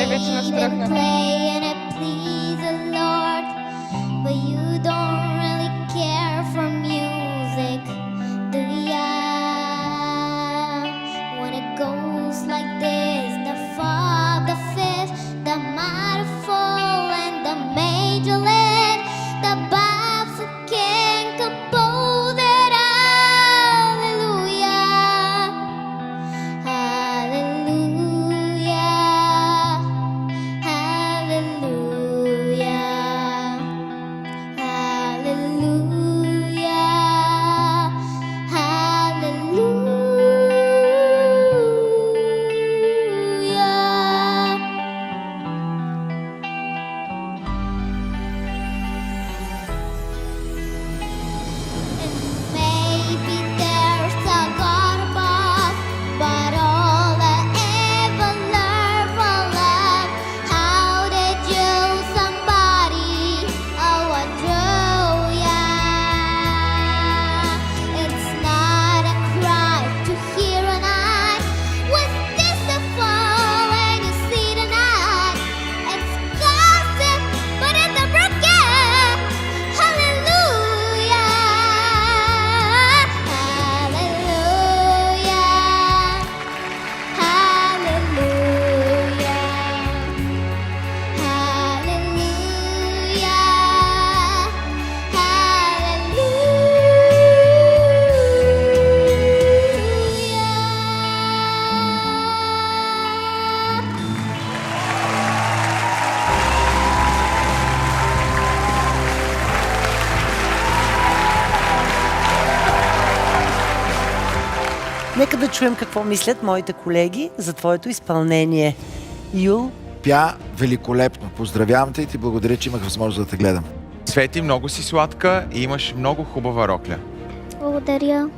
вече настръхна. Нека да чуем какво мислят моите колеги за твоето изпълнение. Юл? Пя великолепно. Поздравявам те и ти благодаря, че имах възможност да те гледам. Цвети, много си сладка и имаш много хубава рокля. Благодаря.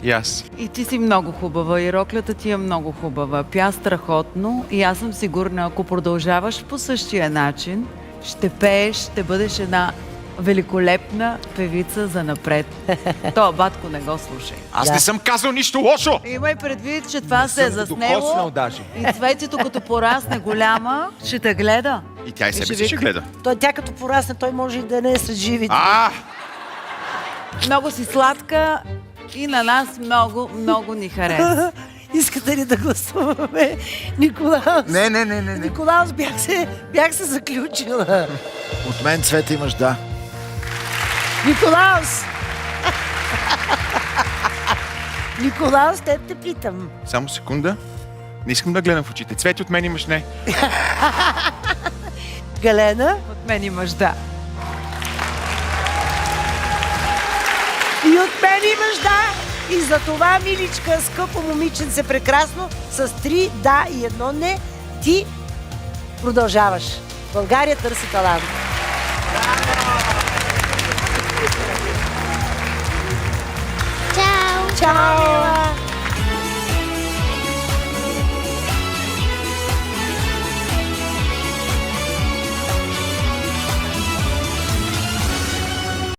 И аз. И ти си много хубава, и роклята ти е много хубава. Пя страхотно и аз съм сигурна, ако продължаваш по същия начин, ще пееш, ще бъдеш една великолепна певица за напред. То, батко, не го слушай. Аз не съм казал нищо лошо! Имай предвид, че това се е съм го заснело докоснал даже. и Цветито, като порасне голяма, ще те гледа. И тя и себе си вика. ще гледа. Тя като порасне, той може и да не е сред живите. Много си сладка и на нас много, много ни хареса. Искате ли да гласуваме? Николаус? Не. Николаус, бях се заключила. От мен, Цвета, имаш да. Николаус! Николаус, теб те питам. Само секунда. Не искам да гледам в очите. Цвети, от мен имаш не. Галена? От мен имаш да. И от мен имаш да! И за това, миличка, скъпо момиченце, прекрасно, с 3 да и 1 не, ти продължаваш. България търси талант. Чао! Чао!